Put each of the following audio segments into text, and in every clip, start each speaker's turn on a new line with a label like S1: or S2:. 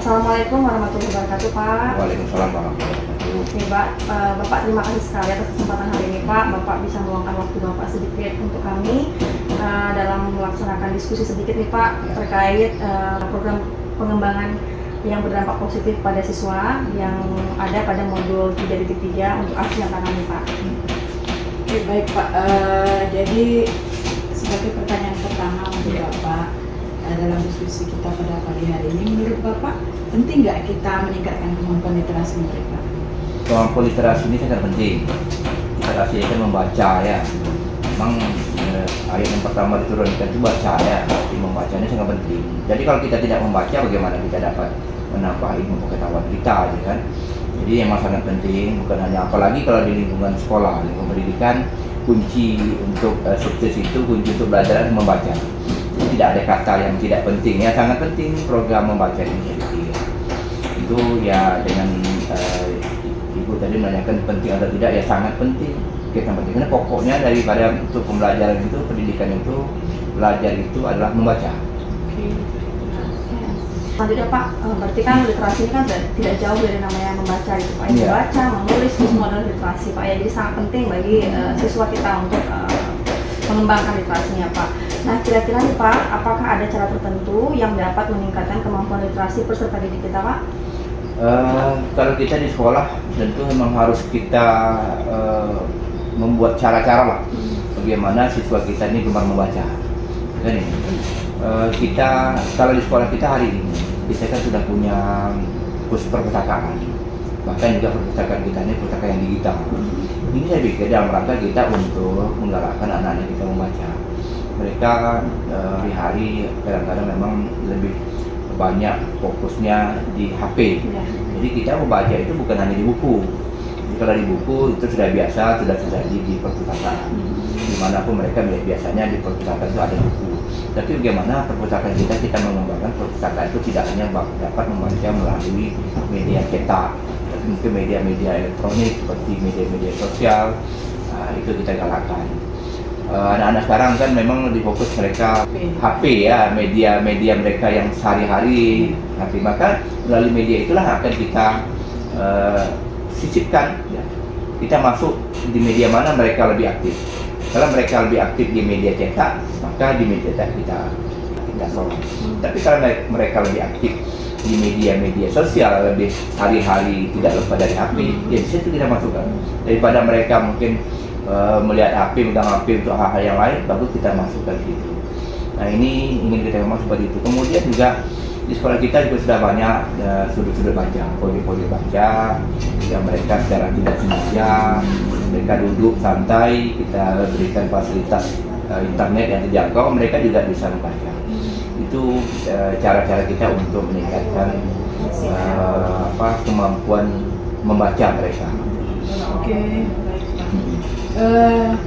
S1: Assalamualaikum warahmatullahi wabarakatuh, Pak.
S2: Waalaikumsalam warahmatullahi wabarakatuh.
S1: Oke, Pak. Bapak terima kasih sekali atas kesempatan hari ini, Pak. Bapak bisa meluangkan waktu Bapak sedikit untuk kami dalam melaksanakan diskusi sedikit nih, Pak, terkait program pengembangan yang berdampak positif pada siswa yang ada pada modul 3.3 untuk aksi yang kami, Pak.
S3: Oke, baik, Pak. Jadi sebagai pertanyaan pertama untuk Bapak dalam diskusi kita pada pagi hari ini, menurut Bapak penting nggak kita meningkatkan kemampuan literasi mereka?
S2: Kemampuan literasi ini sangat penting. Literasi itu membaca ya. Memang ayat yang pertama diturunkan itu baca ya. Arti membaca ini sangat penting. Jadi kalau kita tidak membaca, bagaimana kita dapat menambah ilmu pengetahuan kita, ya kan? Jadi memang sangat penting, bukan hanya apalagi kalau di lingkungan sekolah, lingkungan pendidikan, kunci untuk sukses itu, kunci untuk belajar membaca. Tidak ada kata yang tidak penting, ya sangat penting program membaca ini. Itu ya dengan Ibu tadi menanyakan penting atau tidak, ya sangat penting. Kita penting karena pokoknya daripada untuk pembelajaran itu, pendidikan itu, belajar itu adalah membaca.
S1: Selanjutnya, Pak, berarti kan literasi ini kan tidak jauh dari namanya membaca gitu, Pak. Membaca, menulis, itu semua adalah literasi, Pak. Ya, jadi sangat penting bagi siswa kita untuk mengembangkan literasinya, Pak. Nah, kira-kira nih, Pak, apakah ada cara tertentu yang dapat meningkatkan kemampuan literasi peserta didik kita, Pak?
S2: Kalau kita di sekolah tentu memang harus kita membuat cara-cara lah bagaimana siswa kita ini gemar membaca. Kan ini kita kalau di sekolah kita hari ini kita kan sudah punya perpustakaan, bahkan juga perpustakaan kita ini perpustakaan yang digital. Ini saya pikir dalam rangka kita untuk menggalakkan anak-anak kita membaca. Mereka hari-hari kadang-kadang memang lebih banyak fokusnya di HP. Jadi kita membaca itu bukan hanya di buku. Jadi kalau di buku itu sudah biasa, sudah terjadi di perpustakaan. Dimanapun mereka biasanya di perpustakaan itu ada buku. Tapi bagaimana perpustakaan kita mengembangkan perpustakaan itu tidak hanya dapat membaca melalui media cetak, tapi mungkin media-media elektronik seperti media-media sosial. Itu kita galakkan. Anak-anak sekarang kan memang lebih fokus mereka HP ya, media-media mereka yang sehari-hari HP, maka melalui media itulah akan kita sisipkan ya. Kita masuk di media mana mereka lebih aktif. Kalau mereka lebih aktif di media cetak, maka di media cetak kita solong. Tapi kalau mereka lebih aktif di media-media sosial, lebih hari-hari tidak lepas dari HP, ya di situ kita masukkan. Daripada mereka mungkin melihat HP, megang HP untuk hal-hal yang lain, bagus kita masukkan gitu. Nah, ini ingin kita memang seperti itu. Kemudian juga di sekolah kita juga sudah banyak sudut-sudut baca, podi-podi baca yang mereka secara tidak sengaja mereka duduk santai, kita berikan fasilitas internet yang terjangkau, mereka juga bisa membaca. Itu cara-cara kita untuk meningkatkan kemampuan membaca mereka.
S3: Oke, baik, Pak.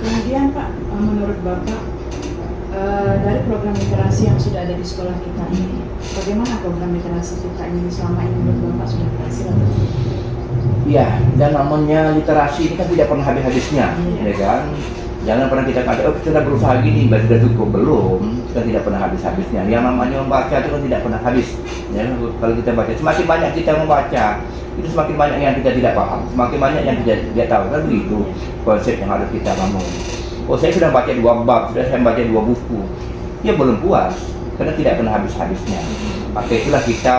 S3: Kemudian, Pak, menurut Bapak dari program literasi yang sudah ada di sekolah kita ini, bagaimana program literasi kita ini selama ini menurut Bapak sudah berhasil?
S2: Ya, dan namanya literasi ini kan tidak pernah habis-habisnya, ya kan? Jangan pernah kita kata, oh kita berusaha gini, sudah cukup, belum, kita tidak pernah habis-habisnya. Yang namanya membaca itu kan tidak pernah habis. Ya, kalau kita baca, semakin banyak kita membaca, itu semakin banyak yang kita tidak paham, semakin banyak yang tidak tahu, kan begitu konsep yang harus kita bangun. Oh, saya sudah baca 2 bab, sudah saya baca 2 buku, ya belum puas, karena tidak pernah habis-habisnya. Maka itulah kita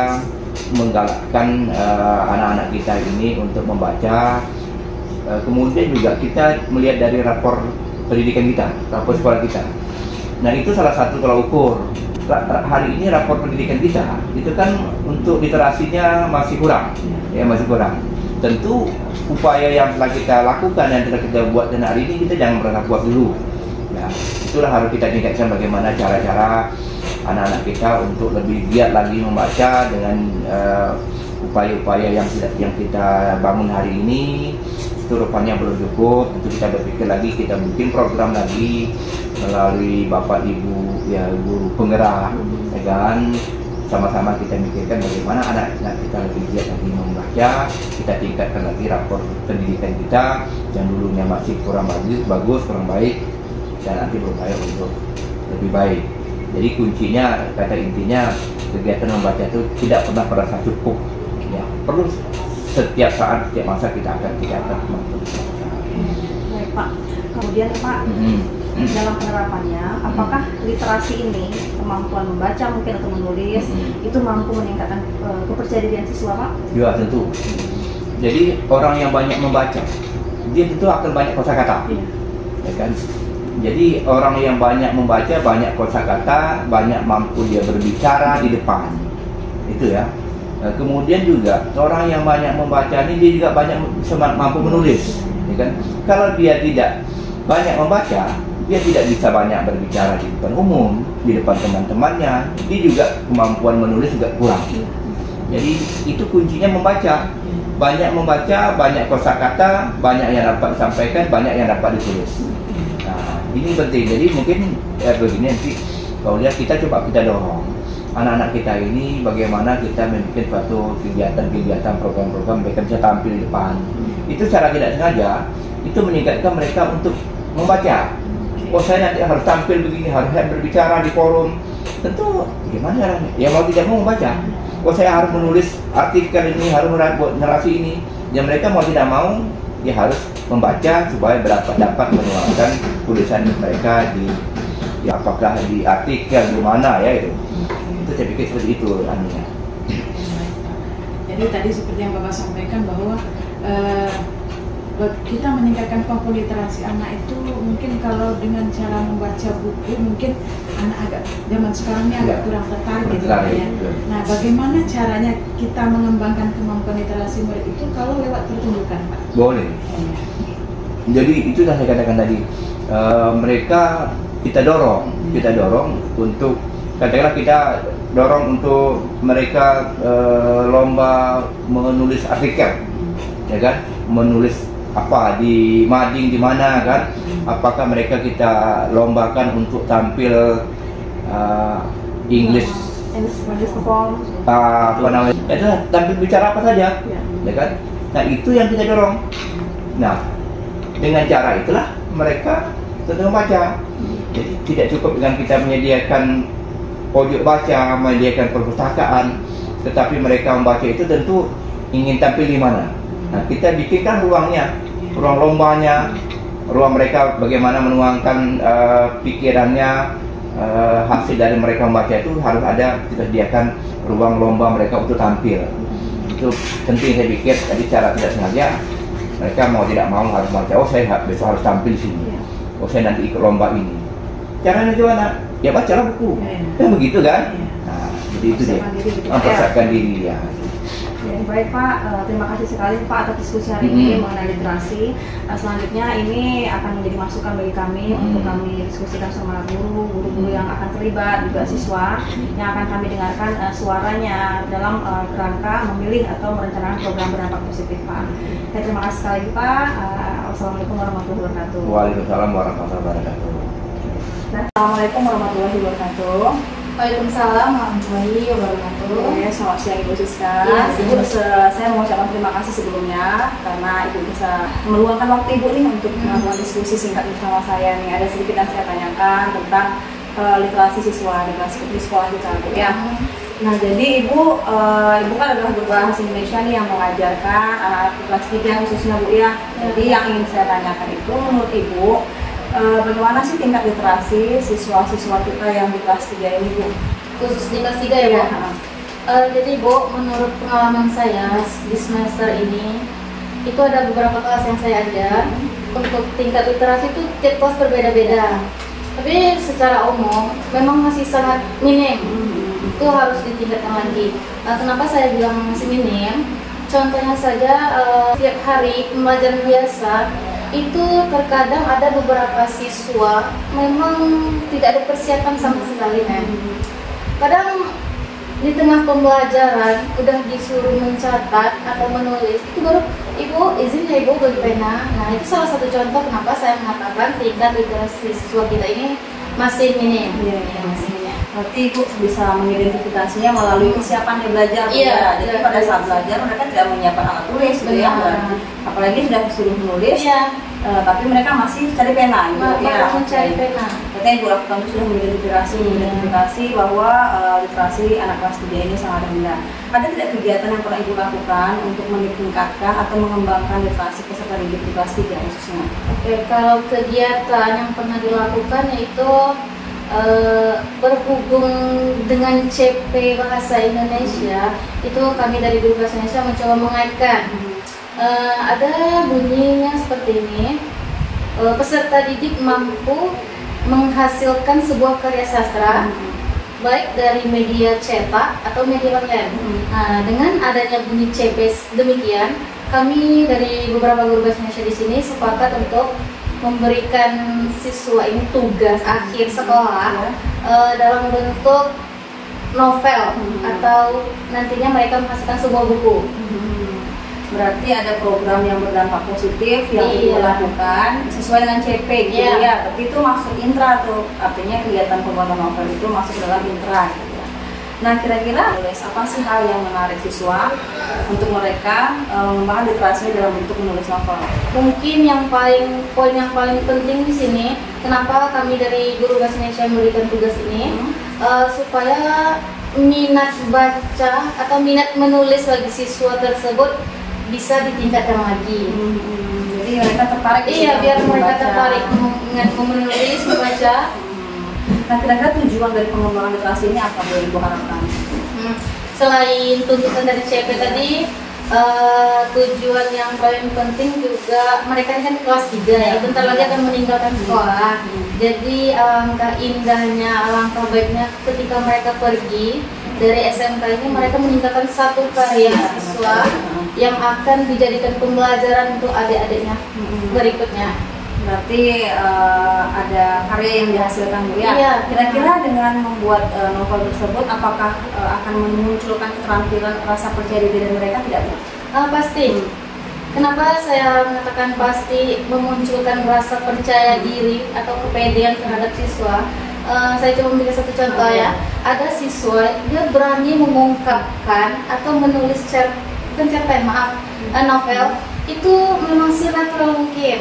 S2: menggalakkan anak-anak kita ini untuk membaca. Kemudian juga kita melihat dari rapor pendidikan kita, rapor sekolah kita. Nah, itu salah satu tolak ukur. Hari ini rapor pendidikan kita itu kan untuk literasinya masih kurang, ya masih kurang. Tentu upaya yang telah kita lakukan, yang telah kita buat dan hari ini, kita jangan merasa puas dulu. Ya, itulah harus kita tingkatkan bagaimana cara-cara anak-anak kita untuk lebih giat lagi membaca dengan upaya-upaya yang kita bangun hari ini. Itu rupanya belum cukup. Tentu kita berpikir lagi, kita bikin program lagi melalui Bapak Ibu ya guru penggerak, ya kan? Sama-sama kita mikirkan bagaimana anak-anak kita lebih giat lagi membaca, kita tingkatkan lagi rapor pendidikan kita yang dulunya masih kurang bagus, kurang baik, dan nanti berupaya untuk lebih baik. Jadi kuncinya, kata intinya, kegiatan membaca itu tidak pernah merasa cukup. Ya, perlu setiap saat, setiap masa kita akan kemampuan.
S1: Baik Pak. Kemudian Pak, dalam penerapannya, apakah literasi ini, kemampuan membaca mungkin atau menulis, itu mampu meningkatkan kepercayaan diri siswa Pak?
S2: Ya tentu. Jadi orang yang banyak membaca, dia tentu akan banyak kosakata, ya kan? Jadi orang yang banyak membaca, banyak kosakata, banyak mampu dia berbicara di depan, itu ya. Kemudian juga orang yang banyak membaca ini dia juga banyak mampu menulis, ya kan? Kalau dia tidak banyak membaca, dia tidak bisa banyak berbicara di depan umum, di depan teman-temannya. Dia juga kemampuan menulis juga kurang. Jadi itu kuncinya membaca. Banyak membaca, banyak kosakata, banyak yang dapat disampaikan, banyak yang dapat ditulis. Nah, ini penting. Jadi mungkin begini nanti kalau lihat kita coba kita dorong anak-anak kita ini bagaimana kita membuat suatu kegiatan-kegiatan, program-program mereka bisa tampil di depan. Itu secara tidak sengaja itu meningkatkan mereka untuk membaca. Oh saya nanti harus tampil begini, harus berbicara di forum. Tentu gimana caranya? Ya mau tidak mau membaca. Oh saya harus menulis artikel ini, harus buat narasi ini. Dan mereka mau tidak mau, dia harus membaca supaya dapat menuangkan tulisan mereka di apakah di artikel di mana ya itu. Itu saya pikir seperti itu Ania.
S3: Jadi tadi seperti yang Bapak sampaikan bahwa kita meningkatkan kemampuan literasi anak itu mungkin kalau dengan cara membaca buku mungkin anak agak zaman sekarang ini agak kurang tertarik gitu ya. Nah, bagaimana caranya kita mengembangkan kemampuan literasi murid itu kalau lewat pertunjukan, Pak?
S2: Boleh. Jadi itu yang saya katakan tadi, mereka kita dorong untuk katakanlah kita dorong untuk mereka lomba menulis artikel, ya kan, menulis apa di mading di mana kan, apakah mereka kita lombakan untuk tampil English
S1: perform
S2: apa namanya, itu tampil bicara apa saja, ya kan. Nah itu yang kita dorong. Nah dengan cara itulah mereka tentu membaca. Jadi tidak cukup dengan kita menyediakan pojok baca, menyediakan perpustakaan, tetapi mereka membaca itu tentu ingin tampil di mana. Nah, kita bikinkan ruangnya, ruang lombanya, ruang mereka bagaimana menuangkan pikirannya, hasil dari mereka membaca itu harus ada, kita sediakan ruang lomba mereka untuk tampil. Itu penting saya pikir, tadi cara tidak sengaja mereka mau tidak mau harus membaca, oh saya besok harus tampil di sini, oh saya nanti ikut lomba ini. Caranya gimana? Ya bacalah buku, kan begitu kan? Nah, jadi itu dia, mempersiapkan diri ya.
S1: Ya, baik Pak, terima kasih sekali Pak atas diskusi hari ini mengenai literasi. Selanjutnya ini akan menjadi masukan bagi kami untuk kami diskusikan sama guru-guru yang akan terlibat, juga siswa yang akan kami dengarkan suaranya dalam kerangka memilih atau merencanakan program berdampak positif Pak. Terima kasih sekali lagi Pak. Wassalamualaikum warahmatullahi wabarakatuh.
S2: Waalaikumsalam warahmatullahi wabarakatuh.
S1: Assalamualaikum warahmatullahi wabarakatuh.
S4: Waalaikumsalam warahmatullahi wabarakatuh.
S1: Oke, selamat siang Ibu Siska.
S4: Iya,
S1: Ibu, saya mau ucapkan terima kasih sebelumnya karena Ibu bisa meluangkan waktu Ibu nih untuk melakukan diskusi singkat bersama saya nih. Ada sedikit yang saya tanyakan tentang literasi siswa, literasi di sekolah kita Bu ya. Nah, jadi Ibu kan adalah guru bahasa Indonesia nih yang mengajarkan anak kelas 3 khususnya Bu ya. Jadi yang ingin saya tanyakan itu menurut Ibu bagaimana sih tingkat literasi siswa-siswa kita yang di kelas 3 ini Bu?
S4: Khusus di kelas 3 ya Bu? Jadi Bu, menurut pengalaman saya di semester ini itu ada beberapa kelas yang saya ajar. Untuk tingkat literasi itu tiap kelas berbeda-beda. Tapi secara umum memang masih sangat minim. Itu harus ditingkatkan lagi. Kenapa saya bilang masih minim? Contohnya saja setiap hari pembelajaran biasa itu terkadang ada beberapa siswa memang tidak ada persiapan sama sekali kadang di tengah pembelajaran udah disuruh mencatat atau menulis itu baru ibu izin ya ibu beli pena. Nah itu salah satu contoh kenapa saya mengatakan tingkat literasi siswa kita ini masih minim. Masih minim.
S1: Berarti Ibu bisa mengidentifikasinya melalui kesiapan dia belajar. Jadi pada saat belajar mereka tidak menyiapkan alat tulis gitu ya. Apalagi sudah disuruh menulis. tapi mereka masih cari pena gitu.
S4: Mencari pena.
S1: Katanya Ibu lakukan itu sudah mengidentifikasi bahwa literasi anak kelas 3 ini sangat rendah. Ada tidak kegiatan yang pernah Ibu lakukan untuk meningkatkan atau mengembangkan literasi peserta didik di kelas 3 khususnya?
S4: Oke, kalau kegiatan yang pernah dilakukan yaitu berhubung dengan CP Bahasa Indonesia, itu kami dari Guru Bahasa Indonesia mencoba mengaitkan. Ada bunyinya seperti ini, peserta didik mampu menghasilkan sebuah karya sastra baik dari media cetak atau media online. Nah, dengan adanya bunyi CP demikian, kami dari beberapa guru bahasa Indonesia di sini sepakat untuk memberikan siswa ini tugas akhir sekolah dalam bentuk novel atau nantinya mereka menghasilkan sebuah buku.
S1: Berarti ada program yang berdampak positif yang Ibu lakukan sesuai dengan CP gitu ya. Tapi itu masuk intra tuh, artinya kegiatan pembuatan novel itu masuk dalam intra gitu ya. Nah, kira-kira apa sih hal yang menarik siswa untuk mereka mengembangkan literasi dalam bentuk menulis novel?
S4: Mungkin poin yang paling penting di sini, kenapa kami dari Guru Bahasa Indonesia memberikan tugas ini, supaya minat baca atau minat menulis bagi siswa tersebut bisa ditingkatkan lagi.
S1: Jadi mereka tertarik.
S4: Iya, biar mereka tertarik menulis, membaca.
S1: Nah, kira-kira tujuan dari pengembangan literasi ini apa yang Ibu harapkan?
S4: Selain tuntutan dari CP tadi, tujuan yang paling penting juga mereka kan kelas 3 ya, bentar lagi akan meninggalkan sekolah. Jadi alangkah indahnya, alangkah baiknya ketika mereka pergi dari SMK ini, mereka meninggalkan satu karya siswa yang akan dijadikan pembelajaran untuk adik-adiknya berikutnya.
S1: Berarti ada karya yang dihasilkan Bu ya?
S4: Iya.
S1: Kira-kira dengan membuat novel tersebut, apakah akan memunculkan keterampilan rasa percaya diri mereka tidak Bu?
S4: Pasti. Kenapa saya mengatakan pasti memunculkan rasa percaya diri atau kepedean terhadap siswa? Saya coba memberikan satu contoh ya. Ada siswa dia berani mengungkapkan atau menulis novel itu memang senatural mungkin.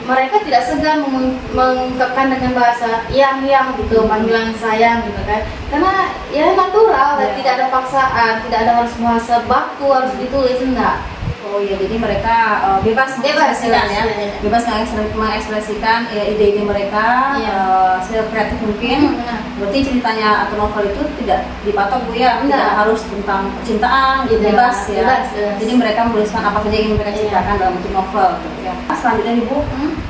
S4: Mereka tidak segan mengungkapkan dengan bahasa yang gitu, panggilan sayang gitu kan, karena ya natural, tidak ada paksaan, tidak ada harus bahasa baku harus ditulis, enggak.
S1: Oh iya, jadi mereka bebas mengekspresikan ya, bebas mengekspresikan ide-ide mereka, secara kreatif mungkin. Berarti ceritanya atau novel itu tidak dipatok Bu ya, tidak harus tentang percintaan, bebas ya. Jadi mereka menuliskan apa saja yang mereka ceritakan dalam bentuk novel gitu ya. Selanjutnya Ibu,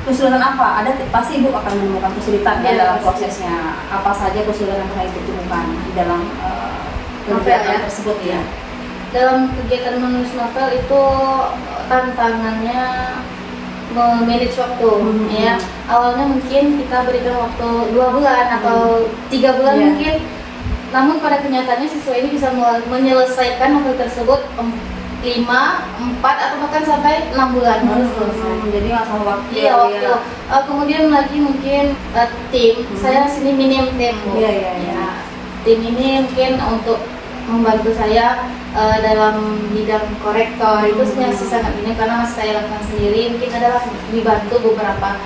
S1: kesulitan apa? Pasti Ibu akan menemukan kesulitan dalam prosesnya. Apa saja kesulitan yang pernah Ibu temukan di dalam novel tersebut ya?
S4: Dalam kegiatan menulis novel itu tantangannya memanage waktu ya. Awalnya mungkin kita berikan waktu 2 bulan atau 3 bulan mungkin, namun pada kenyataannya siswa ini bisa menyelesaikan novel tersebut 5, 4 atau bahkan sampai 6 bulan baru selesai.
S1: Jadi masalah waktu.
S4: Iya, waktu. Kemudian lagi mungkin tim, saya sini minim tim Bu. Tim ini mungkin untuk membantu saya dalam bidang korektor itu masih sangat minim karena masih saya lakukan sendiri. Mungkin adalah dibantu beberapa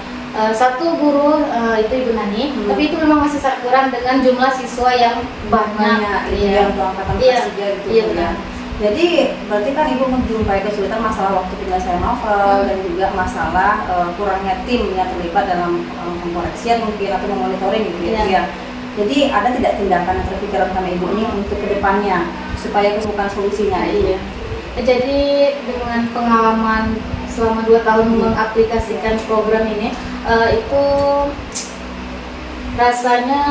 S4: satu guru itu Ibu Nani, tapi itu memang masih sangat kurang dengan jumlah siswa yang banyak.
S1: Yang angkatan kelas 3 gitu ya. Jadi berarti kan Ibu menjumpai kesulitan masalah waktu penyelesaian novel dan juga masalah kurangnya tim yang terlibat dalam pengkoreksian mungkin atau memonitoring gitu ya. Jadi ada tidak tindakan yang terpikirkan sama Ibu ini untuk kedepannya supaya kesulitan solusinya?
S4: Jadi dengan pengalaman selama 2 tahun mengaplikasikan program ini, itu rasanya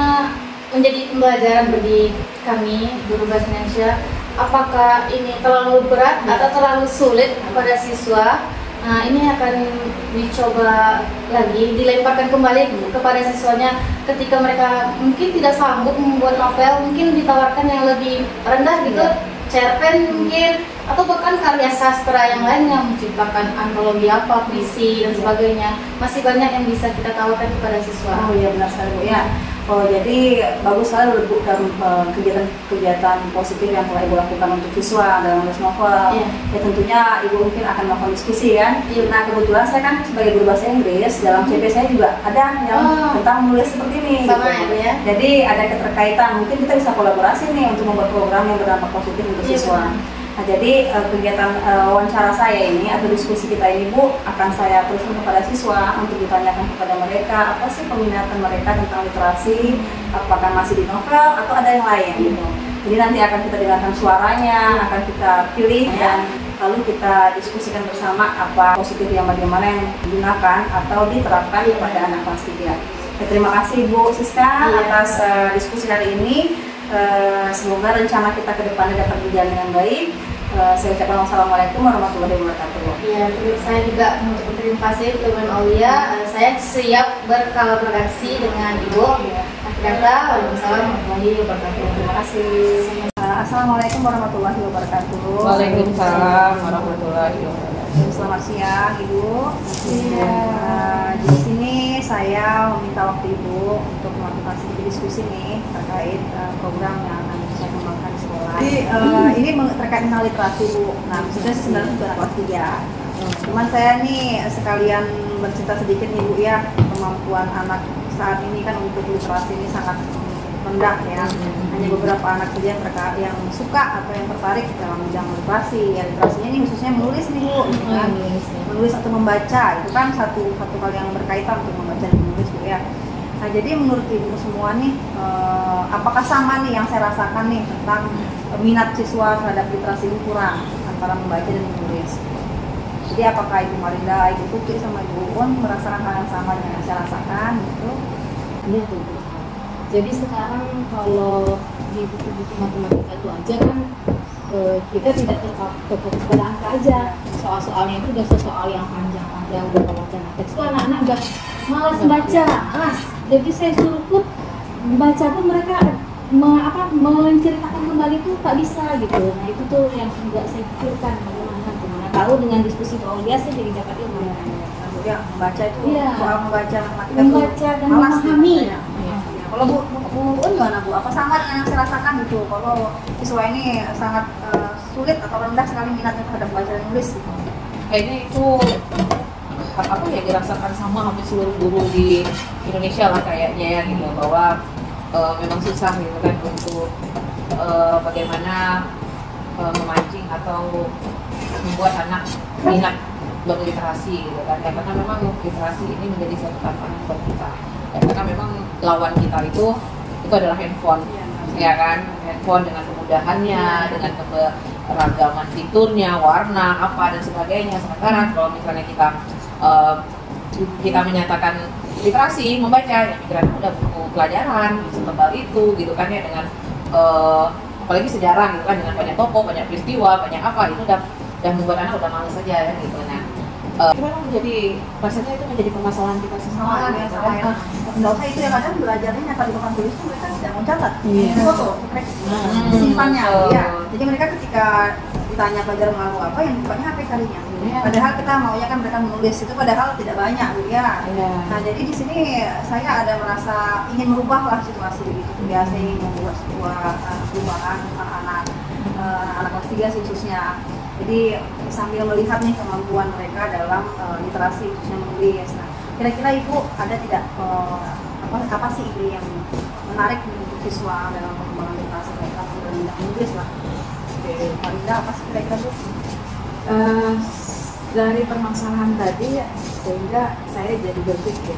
S4: menjadi pembelajaran bagi kami Guru Bahasa Indonesia. Apakah ini terlalu berat atau terlalu sulit kepada siswa? Nah, ini akan dicoba lagi, dilemparkan kembali kepada siswanya ketika mereka mungkin tidak sanggup membuat novel, mungkin ditawarkan yang lebih rendah gitu, cerpen mungkin, atau bahkan karya sastra yang lain yang menciptakan antologi apa, puisi dan sebagainya. Masih banyak yang bisa kita tawarkan kepada siswa.
S1: Oh iya, benar sekali Bu ya. Oh, jadi bagus sekali dalam kegiatan positif yang telah Ibu lakukan untuk siswa dalam menulis novel.
S4: Iya.
S1: Ya tentunya Ibu mungkin akan melakukan diskusi kan.
S4: Iya.
S1: Nah kebetulan saya kan sebagai guru bahasa Inggris, dalam CP saya juga ada yang tentang menulis seperti ini.
S4: Sama
S1: gitu.
S4: ya, Bu, ya.
S1: Jadi ada keterkaitan, mungkin kita bisa kolaborasi nih untuk membuat program yang berdampak positif untuk
S4: Iya,
S1: siswa.
S4: benar.
S1: Nah, jadi kegiatan wawancara saya ini atau diskusi kita ini Bu akan saya teruskan kepada siswa untuk ditanyakan kepada mereka apa sih peminatan mereka tentang literasi, apakah masih di novel atau ada yang lain gitu. Jadi nanti akan kita dengarkan suaranya, akan kita pilih dan lalu kita diskusikan bersama apa positif yang bagaimana yang digunakan atau diterapkan kepada anak kelas 3. Ya, terima kasih Bu Siska atas diskusi hari ini. Semoga rencana kita ke depannya dapat berjalan dengan baik. Saya ucapkan wassalamualaikum warahmatullahi wabarakatuh.
S4: Ya, terus saya juga mengucapkan terima kasih teman Aulia. Saya siap berkolaborasi dengan Ibu. Akhir kata, waalaikumsalam warahmatullahi wabarakatuh.
S1: Terima kasih. Assalamualaikum warahmatullahi wabarakatuh.
S5: Waalaikumsalam warahmatullahi wabarakatuh.
S1: Selamat siang Ibu.
S4: Iya.
S1: Di sini saya meminta waktu Ibu untuk melakukan sedikit diskusi nih terkait program yang akan saya kembangkan di sekolah. Jadi ini terkait dengan literasi Bu. Nah, maksudnya sebenarnya sudah kelas 3. Cuman saya nih sekalian bercerita sedikit nih Bu ya, kemampuan anak saat ini kan untuk literasi ini sangat rendah ya. Hanya beberapa anak saja yang suka atau yang tertarik dalam bidang literasi. Ya literasinya ini khususnya menulis nih Bu, gitu kan? Menulis atau membaca itu kan satu hal yang berkaitan untuk membaca dan menulis Bu ya. Nah jadi menurut Ibu semua nih, apakah sama nih yang saya rasakan nih tentang minat siswa terhadap literasi ini kurang antara membaca dan menulis? Jadi apakah Ibu Marinda, Ibu Tuki sama Ibu Un merasakan hal yang sama yang saya rasakan gitu?
S5: Iya tuh. Jadi sekarang kalau di buku-buku matematika itu aja kan kita tidak terfokus pada angka aja. Soal-soalnya itu udah soal yang panjang-panjang, udah wacana teks. Itu anak-anak udah malas baca, kelas. Jadi saya suruh pun baca pun mereka menceritakan kembali itu tak bisa gitu. Nah itu tuh yang juga saya pikirkan bagaimana tahu dengan diskusi Pak Aulia saya jadi dapat ilmu.
S1: Ya, membaca itu soal membaca matematika
S5: membaca dan
S1: malas
S5: memahami.
S1: gitu, ya. Kalau Bu Un gimana Bu? Apa sama yang saya rasakan gitu? Kalau siswa ini sangat sulit atau rendah sekali minatnya terhadap baca dan nulis gitu.
S5: Kayaknya itu apa ya dirasakan sama hampir seluruh guru di Indonesia lah kayaknya ya gitu, bahwa memang susah gitu kan untuk bagaimana memancing atau membuat anak minat berliterasi gitu kan, karena memang literasi ini menjadi satu tantangan buat kita ya, karena memang lawan kita itu adalah handphone ya kan, handphone dengan kemudahannya, dengan keberagaman fiturnya, warna apa dan sebagainya. Sementara kalau misalnya kita menyatakan literasi membaca ya pikiran udah buku pelajaran setebal itu gitu kan ya, dengan apalagi sejarah gitu kan, dengan banyak tokoh, banyak peristiwa, banyak apa, itu udah membuat anak udah males saja ya gitu. Nah itu memang menjadi, rasanya itu menjadi permasalahan kita semua
S1: ya,
S5: gitu.
S1: Nggak usah itu ya, kadang belajarnya kalau di papan tulis itu mereka tidak mau catat.
S5: Iya.
S1: Foto, simpannya ya. Jadi mereka ketika ditanya pelajaran mau apa, yang bukanya HP kalinya.
S5: Iya.
S1: Padahal kita maunya kan mereka menulis itu, padahal tidak banyak ya.
S5: Iya.
S1: Nah jadi di sini saya ada merasa ingin merubah lah situasi begitu. Biasa ingin membuat sebuah perubahan anak kelas 3 khususnya. Jadi sambil melihat nih kemampuan mereka dalam literasi khususnya menulis. Nah, kira-kira Ibu ada tidak apa sih ide yang menarik untuk siswa dalam pengembangan literasi mereka dalam menulis lah? Marinda, apa sih kira-kira Bu?
S3: Dari permasalahan tadi sehingga saya jadi berpikir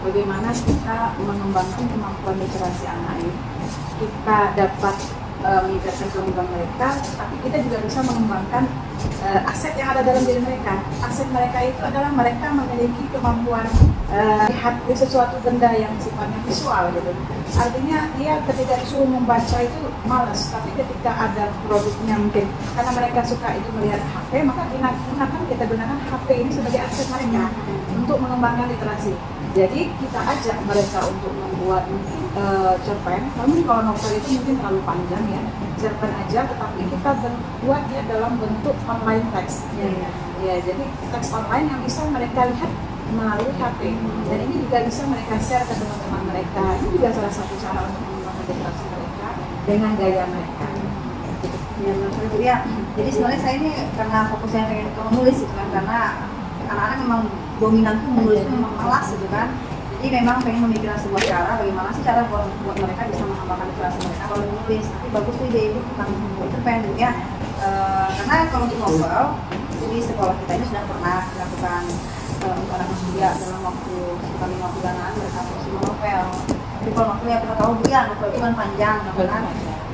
S3: bagaimana kita mengembangkan kemampuan literasi anak ini. Kita dapat meningkatkan kemampuan mereka, tapi kita juga bisa mengembangkan aset yang ada dalam diri mereka. Aset mereka itu adalah mereka memiliki kemampuan lihat sesuatu benda yang sifatnya visual gitu. Artinya dia ketika disuruh membaca itu malas, tapi ketika ada produknya mungkin karena mereka suka itu melihat HP, maka kita gunakan HP ini sebagai aset mereka untuk mengembangkan literasi. Jadi kita ajak mereka untuk membuat cerpen. Namun kalau novel itu mungkin terlalu panjang ya, cerpen aja, tetapi kita buat dia dalam bentuk online text. Ya, jadi teks online yang bisa mereka lihat melalui HP, dan ini juga bisa mereka share ke teman-teman mereka. Itu juga salah satu cara untuk mengembangkan literasi mereka dengan gaya mereka.
S6: Ya, menurut Ibu ya. Jadi sebenarnya saya ini karena fokusnya pengen ke menulis gitu kan, karena anak-anak memang dominan tuh menulis memang malas gitu kan. Jadi memang pengen memikirkan sebuah cara bagaimana sih cara buat mereka bisa mengembangkan literasi mereka kalau menulis. Tapi bagus tuh ide Ibu tentang cerpen gitu ya. Karena kalau untuk novel, jadi sekolah kita ini sudah pernah dilakukan untuk anak muda dalam waktu sekitar 5 bulanan mereka produksi novel. Tapi kalau novel ya kita tahu Bu ya, novel itu kan panjang kan.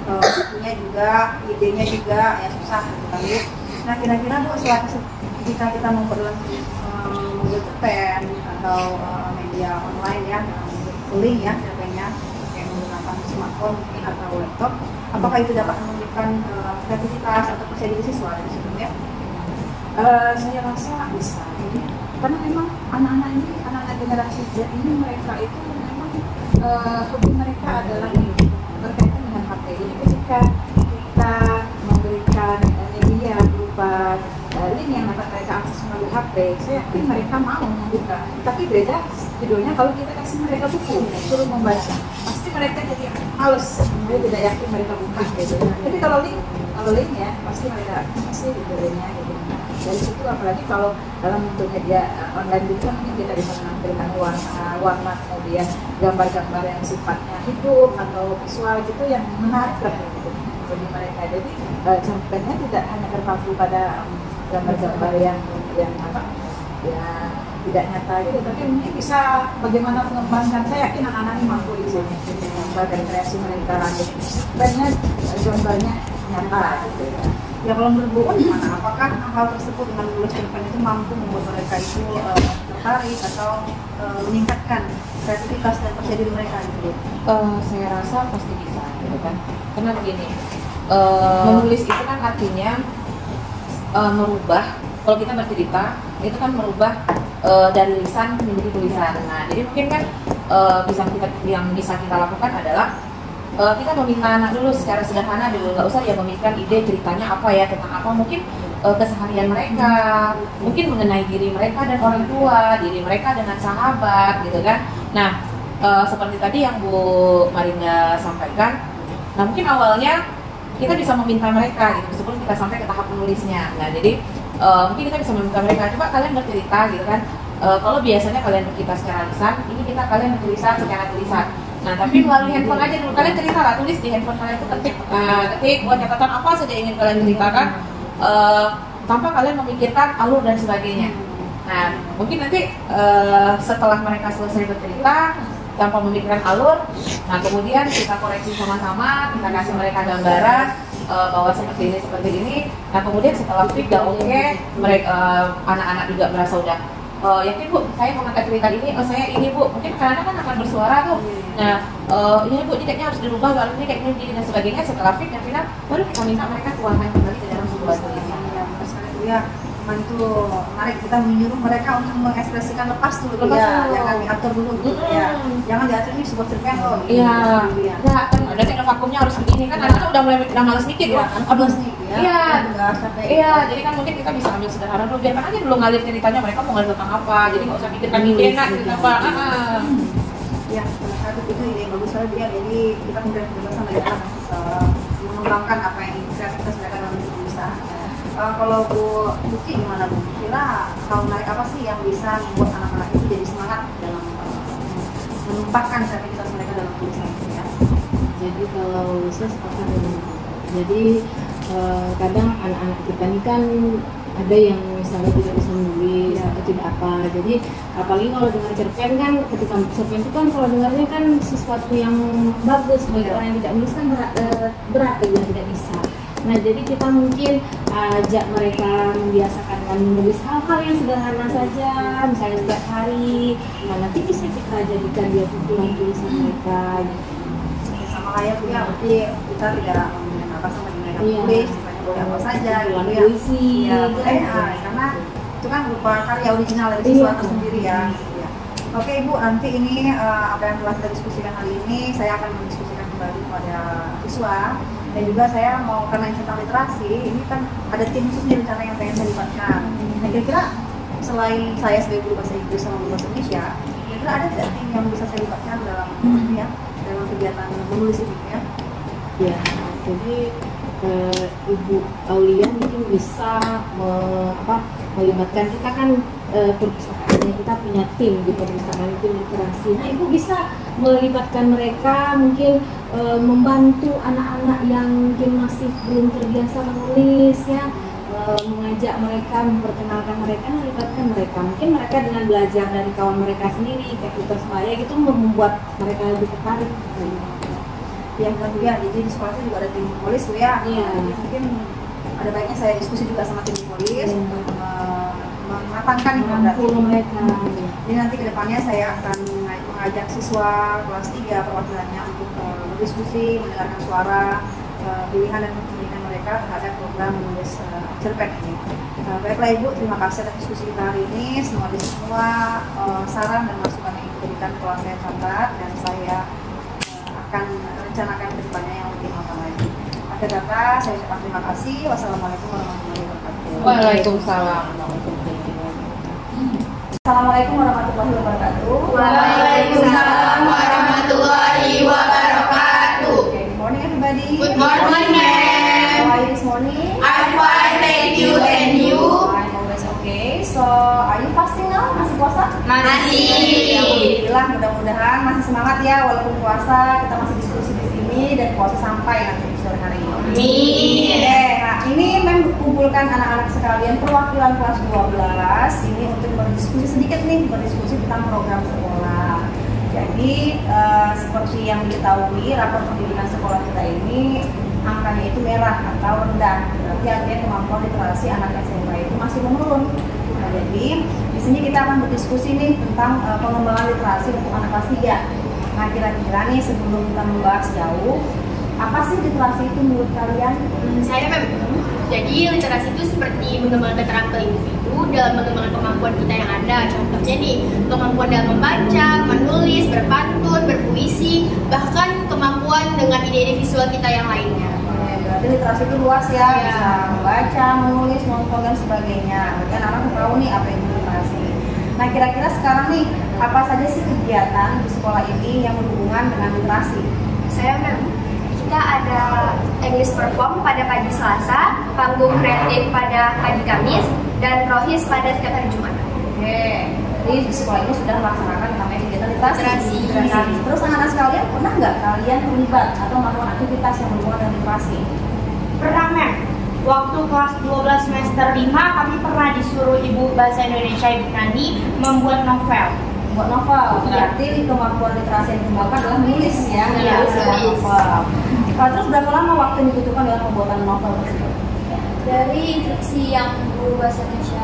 S6: Bukunya juga, idenya juga ya susah gitu kan Bu. Nah kira-kira Bu jika kita membuat cerpen atau media online ya, link ya cerpennya kayak menggunakan smartphone mungkin atau laptop, apakah itu dapat menunjukkan kreativitas atau percaya diri siswa di situ ya?
S3: Saya rasa bisa, karena memang anak-anak ini, anak-anak generasi Z ini mereka itu memang hobi mereka adalah berkaitan dengan HP. Jadi ketika kita memberikan media berupa link yang dapat mereka akses melalui HP, saya yakin mereka mau membuka. Tapi beda judulnya kalau kita kasih mereka buku, suruh membaca, pasti mereka jadi males, mereka tidak yakin mereka buka gitu. Tapi kalau link ya pasti mereka pasti dibelinya gitu. Dari situ apalagi kalau dalam bentuk media online itu mungkin kita bisa menampilkan warna kemudian gambar-gambar yang sifatnya hidup atau visual gitu yang menarik lah gitu bagi mereka. Jadi cerpennya tidak hanya terpaku pada gambar-gambar yang apa ya tidak nyata gitu, tapi mungkin bisa bagaimana mengembangkan. Saya yakin anak-anak ini mampu di sini mengembangkan kreasi mereka. Cerpennya gambarnya nyata gitu ya.
S6: Ya kalau menurut Bu gimana? Apakah hal tersebut dengan menulis cerpen itu mampu membuat mereka itu tertarik atau meningkatkan kreativitas dan percaya diri mereka gitu?
S5: Saya rasa pasti bisa, gitu kan? Karena begini, menulis itu kan artinya merubah. Kalau kita bercerita, itu kan merubah dari lisan menjadi tulisan. Nah, jadi mungkin kan yang bisa kita lakukan adalah kita meminta anak dulu secara sederhana dulu, nggak usah ya memikirkan ide ceritanya apa ya, tentang apa, mungkin keseharian mereka, mungkin mengenai diri mereka dan orang tua, diri mereka dengan sahabat gitu kan. Nah seperti tadi yang Bu Marinda sampaikan, nah mungkin awalnya kita bisa meminta mereka gitu sebelum kita sampai ke tahap menulisnya. Nah jadi mungkin kita bisa meminta mereka, coba kalian bercerita gitu kan. Kalau biasanya kalian bercerita secara lisan, ini kalian bercerita secara tulisan. Nah, tapi melalui handphone aja dulu, kalian cerita lah, tulis di handphone kalian itu ketik buat catatan apa saja ingin kalian ceritakan tanpa kalian memikirkan alur dan sebagainya. Nah, mungkin nanti setelah mereka selesai bercerita tanpa memikirkan alur, nah kemudian kita koreksi sama-sama, kita kasih mereka gambaran bahwa seperti ini. Nah, kemudian setelah fit udah oke, mereka anak-anak juga merasa udah yakin Bu, saya mau ngangkat cerita ini, saya ini Bu, mungkin karena kan akan bersuara tuh. Nah, ini Bu, ini kayaknya harus dirubah, kalau ini kayaknya gini dan sebagainya. Setelah fit dan final, baru kita minta mereka tuangkan kembali ke dalam sebuah tulisan.
S6: Ya, memang itu menarik, kita menyuruh mereka untuk mengekspresikan lepas dulu ya, jangan diatur dulu gitu ya. Jangan diatur ini sebuah cerpen loh.
S5: Iya. Enggak, kan ada teknik vakumnya harus begini kan, anak-anak udah malas mikir ya.
S6: Abis nih ya.
S5: Iya. Iya, jadi kan mungkin kita bisa ambil sederhana dulu, biarkan aja dulu ngalir ceritanya, mereka mau ngalir tentang apa. Jadi nggak usah pikirkan ide enak gitu apa.
S6: Ya, salah satu itu ide yang bagus sekali ya. Jadi kita kemudian bersama mereka mengembangkan apa yang kreativitas mereka dalam tulisan. Kalau Bu Lucy gimana Bu? Kira hal menarik apa sih yang bisa membuat anak-anak itu jadi semangat dalam menumpahkan kreativitas mereka dalam tulisan ya?
S7: Jadi kalau saya sepakat dengan Bu. Jadi kadang anak-anak kita ini kan ada yang misalnya tidak bisa menulis atau tidak apa. Jadi apalagi kalau dengar cerpen kan, ketika cerpen itu kan kalau dengarnya kan sesuatu yang bagus bagi orang yang tidak menulis kan berat bagi yang tidak bisa. Nah jadi kita mungkin ajak mereka membiasakan dengan menulis hal-hal yang sederhana saja, misalnya setiap hari. Nah nanti bisa kita jadikan dia pukulan tulisan mereka.
S6: Sama kayak Bu ya, berarti kita tidak memberikan apa sama mereka tulis, boleh apa saja gitu ya.
S7: Puisi,
S6: ya, karena itu kan berupa karya original dari siswa itu sendiri ya. Oke Ibu, nanti ini apa yang telah kita diskusikan hari ini, saya akan mendiskusikan kembali kepada siswa. Dan juga saya mau, karena tentang literasi, ini kan ada tim khusus nih rencana yang pengen saya libatkan. Nah kira-kira selain saya sebagai guru bahasa Inggris sama guru bahasa Indonesia, kira-kira ada tidak tim yang bisa saya libatkan dalam ya, dalam kegiatan menulis ini ya?
S7: Ya, jadi Ibu Aulia mungkin bisa melibatkan, kita kan perpustakaannya, kita punya tim di perpustakaan itu literasi. Nah, Ibu bisa melibatkan mereka, mungkin membantu anak-anak yang mungkin masih belum terbiasa menulis ya, mengajak mereka, memperkenalkan mereka, melibatkan mereka. Mungkin mereka dengan belajar dari kawan mereka sendiri, kayak tutor saya gitu, membuat mereka lebih tertarik.
S6: Yang kedua, jadi di sekolah itu juga ada tim polis Bu ya.
S7: Iya.
S6: Jadi mungkin ada baiknya saya diskusi juga sama tim polis untuk mematangkan program
S7: mereka.
S6: Jadi nanti kedepannya saya akan mengajak siswa kelas 3 perwakilannya untuk berdiskusi, mendengarkan suara, pilihan dan kepentingan mereka terhadap program menulis cerpen ini. Baiklah Ibu, terima kasih atas diskusi kita hari ini. Semoga semua saran dan masukan yang diberikan telah saya catat dan saya akan rencanakan ke depannya yang lebih matang lagi. Akhir kata, saya ucapkan terima kasih. Wassalamualaikum warahmatullahi wabarakatuh.
S5: Waalaikumsalam.
S6: Assalamualaikum warahmatullahi wabarakatuh.
S8: Waalaikumsalam warahmatullahi wabarakatuh.
S6: Okay, good morning everybody.
S8: Good morning, ma'am.
S6: How are you this morning?
S8: I'm fine, thank you. And you?
S6: I'm always okay. So, are you fasting now? Masih puasa?
S8: Masih.
S6: Alhamdulillah, mudah-mudahan masih semangat ya walaupun puasa. Kita masih diskusi di sini dan puasa sampai nanti di sore hari ini.
S8: Amin.
S6: Oke, nah ini mengumpulkan anak-anak sekalian perwakilan kelas 12 ini untuk berdiskusi sedikit nih, berdiskusi tentang program sekolah. Jadi seperti yang diketahui rapor pendidikan sekolah kita ini angkanya itu merah atau rendah. Berarti artinya kemampuan literasi anak SMA itu masih menurun. Nah, jadi di sini kita akan berdiskusi nih tentang pengembangan literasi untuk anak kelas 3. Nah, kira-kira nih sebelum kita membahas jauh, apa sih literasi itu menurut kalian?
S8: Saya memang. Jadi literasi itu seperti mengembangkan karakter individu dalam mengembangkan kemampuan kita yang ada. Contohnya nih, kemampuan dalam membaca, menulis, berpantun, berpuisi, bahkan kemampuan dengan ide-ide visual kita yang lainnya.
S6: Berarti literasi itu luas ya, bisa membaca, menulis, nonton dan sebagainya. Berarti anak-anak tahu nih apa itu literasi. Nah, kira-kira sekarang nih, apa saja sih kegiatan di sekolah ini yang berhubungan dengan literasi?
S9: Saya kita ada English perform pada pagi Selasa, panggung kreatif pada pagi Kamis, dan rohis pada setiap hari Jumat.
S6: Oke, jadi di sekolah ini sudah melaksanakan namanya kegiatan literasi.
S9: Literasi.
S6: Terus anak-anak sekalian pernah nggak kalian terlibat atau melakukan aktivitas yang berhubungan dengan literasi?
S10: Pernah, Mem. Waktu kelas 12 semester 5 kami pernah disuruh Ibu Bahasa Indonesia Ibu Nani membuat novel.
S6: Buat novel, berarti kemampuan literasi yang dikembangkan adalah menulis ya,
S10: Iya,
S6: menulis sebuah novel. Terus berapa lama waktu yang dibutuhkan dalam pembuatan novel tersebut?
S9: Dari instruksi yang guru bahasa Indonesia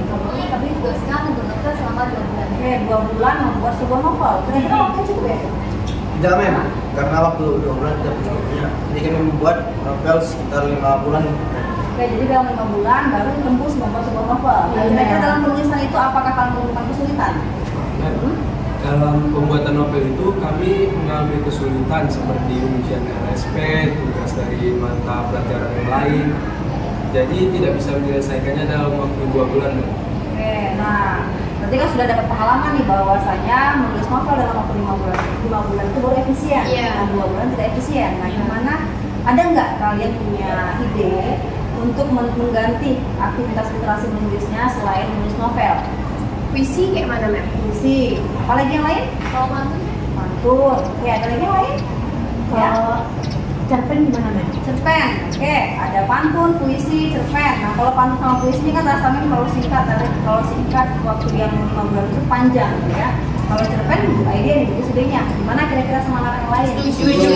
S9: berikan kami juga sekarang membuat novel selama 2 bulan.
S6: Oke, 2 bulan membuat sebuah novel. Kira-kira waktu cukup ya?
S11: Tidak, Mem, karena waktu 2 bulan tidak cukup. Jadi kami membuat novel sekitar 5 bulan.
S6: Oke, jadi dalam 5 bulan baru tembus membuat sebuah novel. Nah, kira-kira dalam penulisan itu apakah kalian menemukan kesulitan?
S12: Dalam pembuatan novel itu kami mengalami kesulitan seperti ujian LSP, tugas dari mata pelajaran yang lain. Jadi tidak bisa menyelesaikannya dalam waktu 2 bulan.
S6: Oke, nah berarti kan sudah dapat pengalaman nih bahwasanya menulis novel dalam waktu 5 bulan. 5 bulan itu baru efisien, nah 2 bulan tidak efisien. Nah, gimana? Ada nggak kalian punya ide untuk mengganti aktivitas literasi menulisnya selain menulis novel?
S9: Puisi kayak mana, Mem?
S6: Puisi. Apalagi yang lain?
S9: Kalau pantun?
S6: Pantun. Oke, ada lagi yang lain? Ya.
S7: Cerpen gimana, Mem?
S6: Cerpen. Oke, ada pantun, puisi, cerpen. Nah, kalau pantun sama puisi ini kan rasanya terlalu singkat. Kalau singkat waktu yang 5 bulan itu panjang, gitu ya. Kalau cerpen, ide nih, jadi idenya. Gimana kira-kira sama anak yang lain?
S8: Setuju.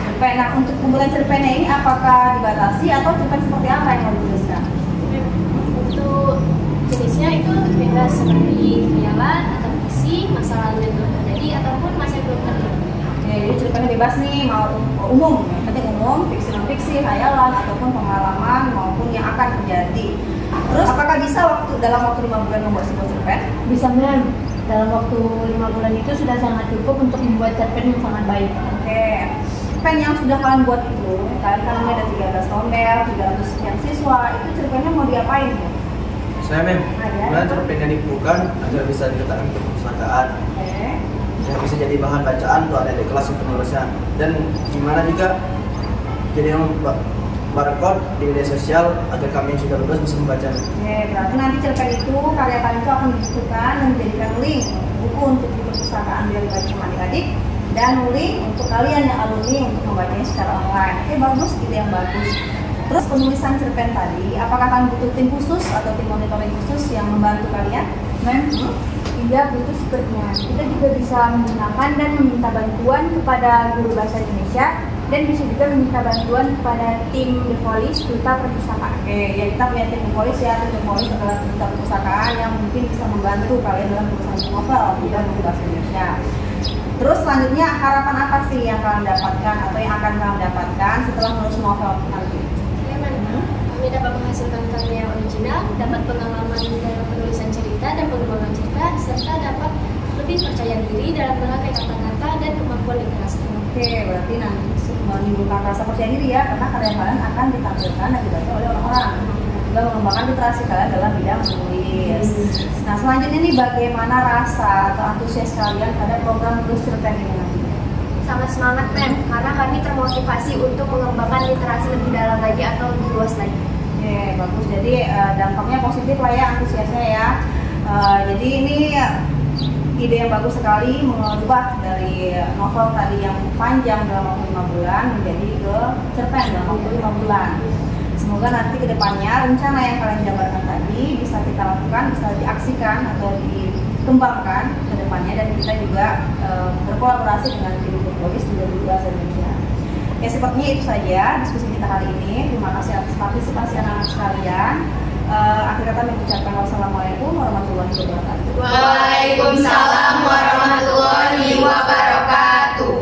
S6: Cerpen. Nah, untuk pembuatan cerpennya ini apakah dibatasi atau cerpen seperti apa yang mau dituliskan?
S9: Untuk jenisnya itu bebas seperti khayalan atau fiksi, masa lalu yang belum terjadi ataupun masa yang belum terjadi.
S6: Oke, jadi cerpennya bebas nih, mau umum, yang penting umum, fiksi non fiksi, khayalan ataupun pengalaman maupun yang akan terjadi. Terus apakah bisa dalam waktu 5 bulan membuat sebuah cerpen?
S7: Bisa, Mem. Dalam waktu 5 bulan itu sudah sangat cukup untuk membuat cerpen yang sangat baik.
S6: Oke, cerpen yang sudah kalian buat itu, kalian ada 13 tombel, 300 sekian siswa, itu cerpennya mau diapain?
S11: Saya kemudian cerpennya dibukukan agar bisa diletakkan ke perpustakaan. Yang bisa jadi bahan bacaan untuk adik-adik kelas untuk penulisnya. Dan gimana juga jadi yang barcode di media sosial agar kami yang sudah lulus bisa membacanya.
S6: Berarti nanti cerpen itu, karya kalian itu akan dibukukan dan dijadikan link buku untuk di perpustakaan biar dibaca sama adik-adik, dan link untuk kalian yang alumni untuk membacanya secara online. Bagus, ide yang bagus. Terus penulisan cerpen tadi, apakah kalian butuh tim khusus atau tim monitoring khusus yang membantu kalian?
S10: Tidak butuh sepertinya. Kita juga bisa menggunakan dan meminta bantuan kepada guru bahasa Indonesia, dan bisa juga meminta bantuan kepada tim The Voice Duta Perpustakaan.
S6: Ya kita punya tim The Voice ya. Tim The Voice adalah Duta Perpustakaan yang mungkin bisa membantu kalian dalam penulisan novel dan guru bahasa Indonesia. Terus selanjutnya, harapan apa sih yang kalian dapatkan atau yang akan kalian dapatkan setelah menulis novel nanti?
S9: Kami dapat menghasilkan karya yang original, dapat pengalaman dalam penulisan cerita dan pengembangan cerita, serta dapat lebih percaya diri dalam memakai kata-kata dan kemampuan literasi.
S6: Berarti nanti menimbulkan rasa percaya diri ya, karena karya kalian akan ditampilkan dan dibaca oleh orang-orang. Juga mengembangkan literasi kalian dalam bidang menulis. Nah, selanjutnya nih, bagaimana rasa atau antusias kalian pada program tulis cerpen ini nanti?
S9: Sangat semangat, karena kami termotivasi untuk mengembangkan literasi lebih dalam lagi atau lebih luas lagi.
S6: Bagus. Jadi dampaknya positif lah ya, antusiasnya ya. Jadi ini ide yang bagus sekali, mengubah dari novel tadi yang panjang dalam waktu 5 bulan menjadi ke cerpen dalam waktu 5 bulan. Semoga nanti ke depannya rencana yang kalian jabarkan tadi bisa kita lakukan, bisa diaksikan atau dikembangkan ke depannya, dan kita juga berkolaborasi dengan tim Polis juga di bahasa Indonesia. Sepertinya itu saja diskusi kita hari ini. Terima kasih atas partisipasi anak-anak sekalian. Akhir kata mengucapkan wassalamualaikum warahmatullahi wabarakatuh.
S8: Waalaikumsalam warahmatullahi wabarakatuh.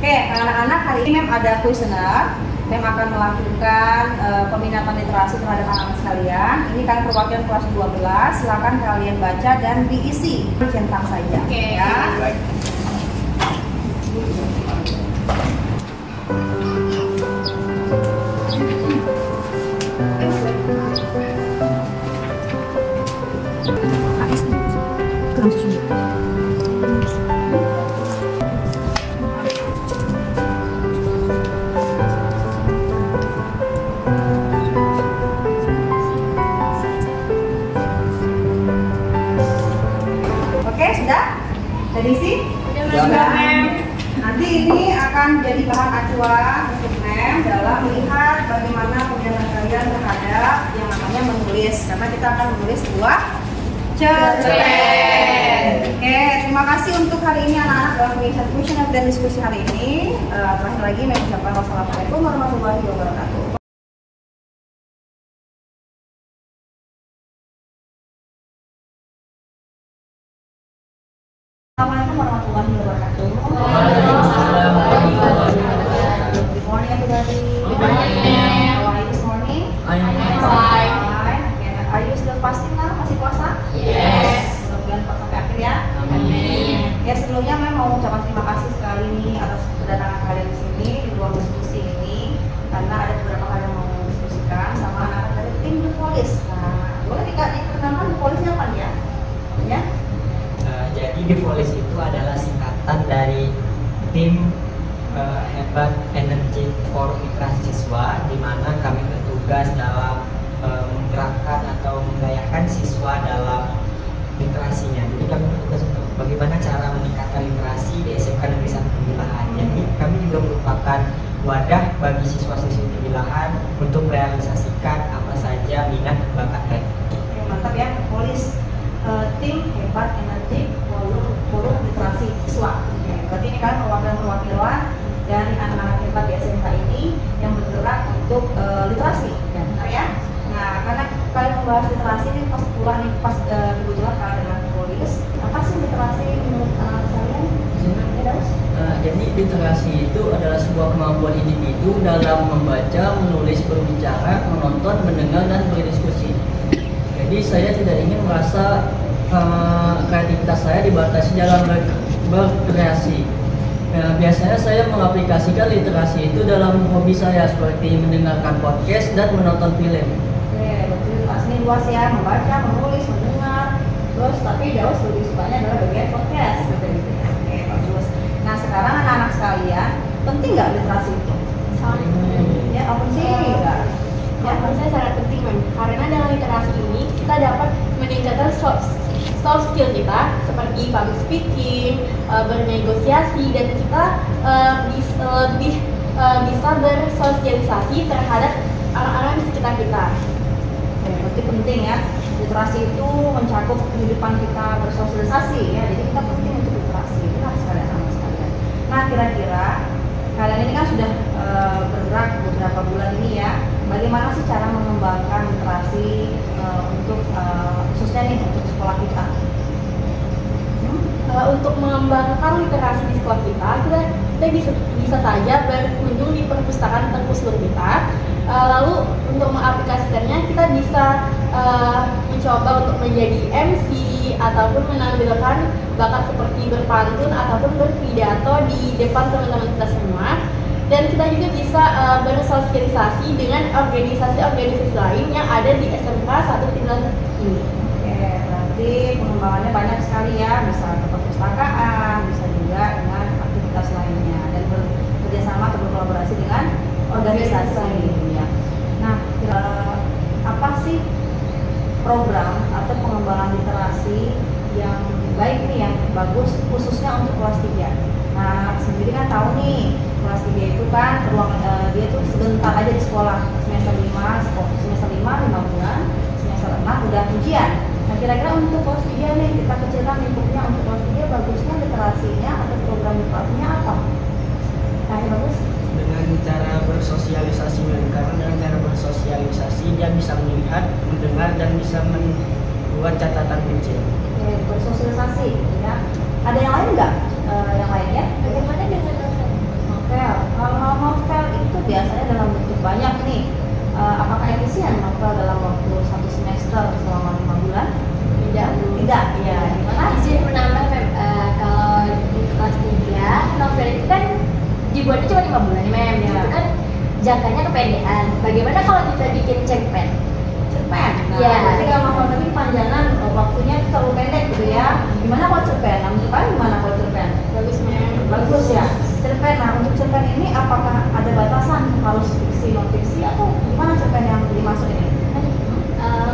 S6: Anak-anak, hari ini Mem ada kuesioner. Mem akan melakukan peminatan literasi terhadap anak-anak sekalian. Ini kan perwakilan kelas 12. Silakan kalian baca dan diisi centang saja. Ya. Diisi? Nanti ini akan jadi bahan acuan untuk Mem dalam melihat bagaimana penilaian kalian terhadap yang namanya menulis, karena kita akan menulis sebuah cerpen. Terima kasih untuk hari ini anak-anak dalam pengisian kuesioner dan diskusi hari ini. Terakhir lagi Mem ucapkan wassalamualaikum warahmatullahi wabarakatuh. Assalamualaikum warahmatullahi wabarakatuh. Good morning everybody. Good morning. How are you this morning? Fine. Are you still fasting now? Masih puasa? Yes. Mudah-mudahan puasa sampai akhir ya. Amin. Ya, sebelumnya Mem mau mengucapkan terima kasih sekali nih atas kedatangan kalian di sini di ruang diskusi ini, karena ada beberapa hal yang mau diskusikan sama anak-anak dari tim The Voice. Nah, boleh dikenalkan The Voice apa ya? Ya.
S13: Jadi The Voice itu adalah singkatan dari tim Hebat Energi Forum Literasi Siswa, di mana kami bertugas dalam menggerakkan atau menggayakan siswa dalam literasinya. Jadi kami bertugas untuk bagaimana cara meningkatkan literasi di SMK Negeri 1 Tembilahan. Jadi kami juga merupakan wadah bagi siswa-siswi Tembilahan untuk merealisasikan apa saja minat dan bakat mereka.
S1: Mantap ya, Polis tim hebat energi forum literasi siswa. Berarti ini kan perwakilan dari anak-anak hebat di SMK ini yang bergerak untuk literasi, ya benar ya. Nah, karena kalian membahas literasi ini pas pulang nih, pas kebetulan kalian dengan Polis, apa sih literasi menurut anak kalian?
S14: Jadi literasi itu adalah sebuah kemampuan individu dalam membaca, menulis, berbicara, menonton, mendengar, dan berdiskusi. Jadi saya tidak ingin merasa kreativitas saya dibatasi dalam berkreasi. Biasanya saya mengaplikasikan literasi itu dalam hobi saya seperti mendengarkan podcast dan menonton film.
S1: Oke, berarti literasi ini luas ya, membaca, menulis, mendengar, terus tapi jauh lebih sukanya adalah bagian podcast seperti itu ya. Oke, bagus. Nah sekarang anak-anak sekalian, penting nggak literasi itu?
S9: Sangat
S1: ya, penting nggak?
S9: Ya, menurut saya sangat penting, Mem. Karena dalam literasi ini kita dapat meningkatkan soft skill kita seperti public speaking, bernegosiasi, dan kita bisa bersosialisasi terhadap orang-orang di sekitar kita.
S1: Oke, berarti penting ya, literasi itu mencakup kehidupan kita bersosialisasi ya, jadi kita penting untuk literasi, benar sekalian sama sekalian. Nah kira-kira kalian ini kan sudah bergerak beberapa bulan ini ya, bagaimana sih cara mengembangkan literasi untuk khususnya nih untuk sekolah kita?
S9: Untuk mengembangkan literasi di sekolah kita bisa saja berkunjung di perpustakaan terpusur kita. Lalu untuk mengaplikasikannya kita bisa mencoba untuk menjadi MC ataupun menampilkan bakat seperti berpantun ataupun berpidato di depan teman-teman kita semua. Dan kita juga bisa bersosialisasi dengan organisasi-organisasi lain yang ada di SMK 1 Tembilahan ini.
S1: Oke, berarti pengembangannya banyak sekali ya, bisa ke perpustakaan, bisa juga dengan aktivitas lainnya dan bekerjasama atau berkolaborasi dengan organisasi ya. Nah, apa sih program atau pengembangan literasi yang baik nih, yang bagus khususnya untuk kelas 3? Nah, sendiri kan tahu nih, kelas 3 itu kan dia tuh sebentar aja di sekolah, semester 5 bulan, semester 6 udah ujian. Nah, kira-kira untuk kelas 3 nih, kita kecilkan lingkupnya untuk kelas 3, bagusnya literasinya atau program literasinya apa? Nah, yang bagus?
S15: Dengan cara bersosialisasi, karena dengan cara bersosialisasi dia bisa melihat, mendengar, dan bisa membuat catatan kecil.
S1: Oke, bersosialisasi ya. Ada yang lain nggak? Yang lainnya?
S9: Bagaimana dengan novel?
S1: Novel. Kalau novel itu biasanya dalam bentuk banyak nih. Apakah efisien novel dalam waktu 1 semester selama 5 bulan? Tidak. Ya, gimana?
S9: Izin menambah, kalau di kelas 3 novel itu kan dibuatnya cuma 5 bulan nih, Mem.
S1: Ya.
S9: Itu kan jangkanya kepedean. Bagaimana kalau kita bikin cerpen?
S1: Nah,
S9: ya.
S1: Jadi kalau novel tapi panjangan waktunya terlalu pendek gitu ya. Gimana kalau cerpen? Nah, menurut kalian gimana kalau cerpen?
S9: Bagus, Mem.
S1: Bagus ya. Cerpen. Nah, untuk cerpen ini apakah ada batasan harus fiksi, non fiksi, atau gimana cerpen yang dimaksud ini?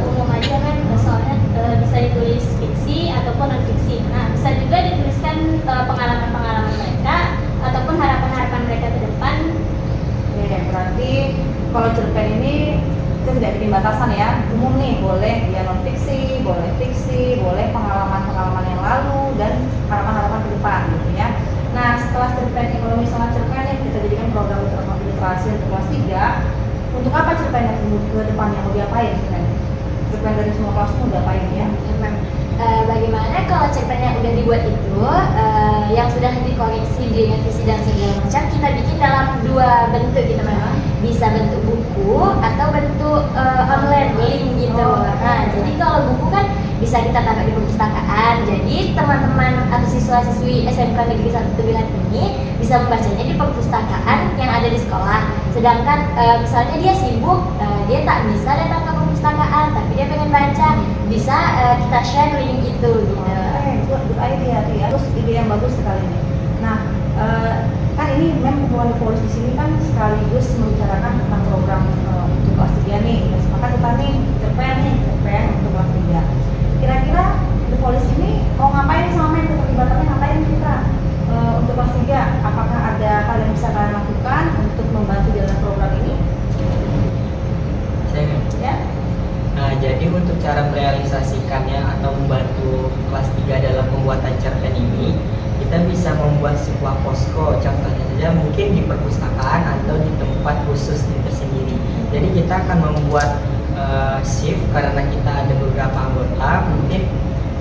S9: Umum aja kan, soalnya bisa ditulis fiksi ataupun non fiksi. Nah, bisa juga dituliskan pengalaman-pengalaman mereka ataupun harapan-harapan mereka ke depan.
S1: Oke, berarti kalau cerpen ini kita tidak bikin batasan ya, umum nih, boleh dia non fiksi, boleh pengalaman-pengalaman yang lalu dan harapan-harapan ke depan gitu ya. Nah, setelah cerpen ini, kalau misalnya cerpen ini kita jadikan program literasi untuk kelas 3, untuk apa cerpen yang ke depan yang mau diapain cerpen dari semua kelas mau diapain ya?
S9: Bagaimana kalau cerpen yang udah dibuat itu yang sudah dikoreksi dengan visi dan segala macam, kita bikin dalam 2 bentuk gitu, memang bisa bentuk buku atau bentuk online link gitu. Nah, jadi kalau buku kan bisa kita taruh di perpustakaan, jadi teman-teman atau siswa-siswi SMK Negeri 1 Tembilahan ini bisa membacanya di perpustakaan yang ada di sekolah. Sedangkan misalnya dia sibuk, dia tak bisa datang ke perpustakaan tapi dia pengen baca, bisa kita share link itu gitu.
S1: Good idea tuh ya. Terus ide yang bagus sekali nih. Nah, kan ini memang kumpulan Voice di sini kan sekaligus membicarakan tentang program untuk kelas 3 nih. Ya, sepakat kita nih cerpen untuk kelas 3. Kira-kira The Voice ini mau ngapain sama Mem untuk
S13: cara merealisasikannya atau membantu kelas 3 dalam pembuatan cerpen ini, kita bisa membuat sebuah posko, contohnya saja mungkin di perpustakaan atau di tempat khusus tersendiri. Jadi kita akan membuat shift karena kita ada beberapa anggota, mungkin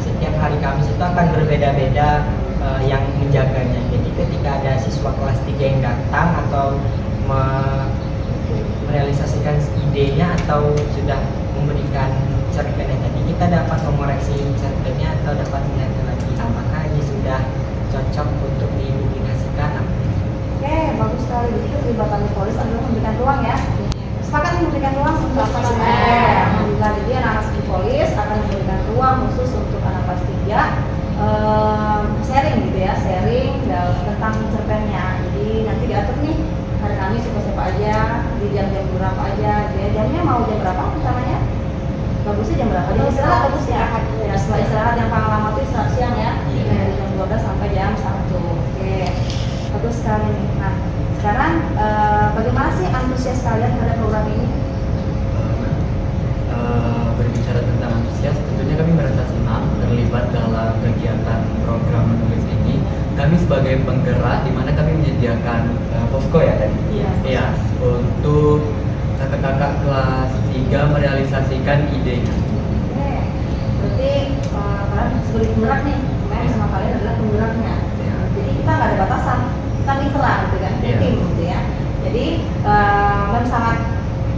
S13: setiap hari Kamis itu akan berbeda-beda yang menjaganya. Jadi ketika ada siswa kelas 3 yang datang atau merealisasikan idenya atau sudah memberikan cerpennya tadi, kita dapat mengoreksi cerpennya atau dapat melihat lagi apakah ini sudah cocok untuk dipublikasikan.
S1: Oke, bagus sekali. Jadi keterlibatan Divolis adalah memberikan ruang ya. Sepakat memberikan ruang untuk alhamdulillah. Jadi anak-anak Divolis akan memberikan ruang khusus untuk anak kelas 3 sharing gitu ya, sharing tentang cerpennya. Jadi nanti diatur nih hari Kamis siapa aja, di jam-jam berapa aja. Ya, jamnya mau jam berapa utamanya? Bagusnya jam berapa? Jam istirahat bagus ya. Ya, setelah istirahat yang paling lama itu istirahat siang ya. Dari jam 12 sampai jam 1. Oke, bagus sekali nih. Nah, sekarang bagaimana sih antusias kalian terhadap program ini?
S16: Berbicara tentang antusias, tentunya kami merasa senang terlibat dalam kegiatan program menulis ini. Kami sebagai penggerak, di mana kami menyediakan posko ya tadi. Iya. Untuk kakak-kakak kelas 3 merealisasikan idenya.
S1: Oke, berarti kalian sebagai penggerak nih, main sama kalian adalah penggeraknya. Jadi kita nggak ada batasan, kita mitra gitu kan, tim gitu ya. Jadi kalian sangat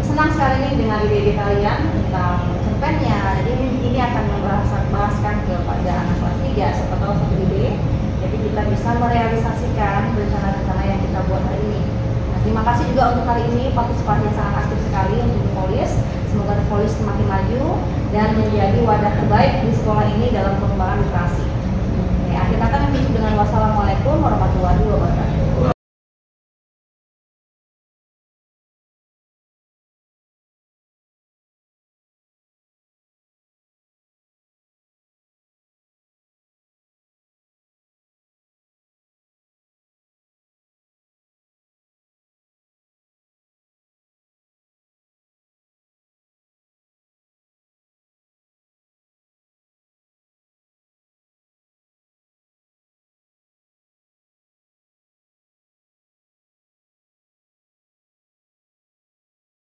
S1: senang sekali nih dengan ide-ide kalian tentang cerpennya. Jadi ini akan membahaskan kepada anak kelas 3 siapa tahu satu ide. Jadi kita bisa merealisasikan rencana-rencana yang kita buat hari ini. Nah, terima kasih juga untuk hari ini partisipasi yang sangat aktif sekali untuk Divolis. Semoga Divolis semakin maju dan menjadi wadah terbaik di sekolah ini dalam pengembangan literasi. Akhir kata kami tutup dengan wassalamualaikum warahmatullahi wabarakatuh.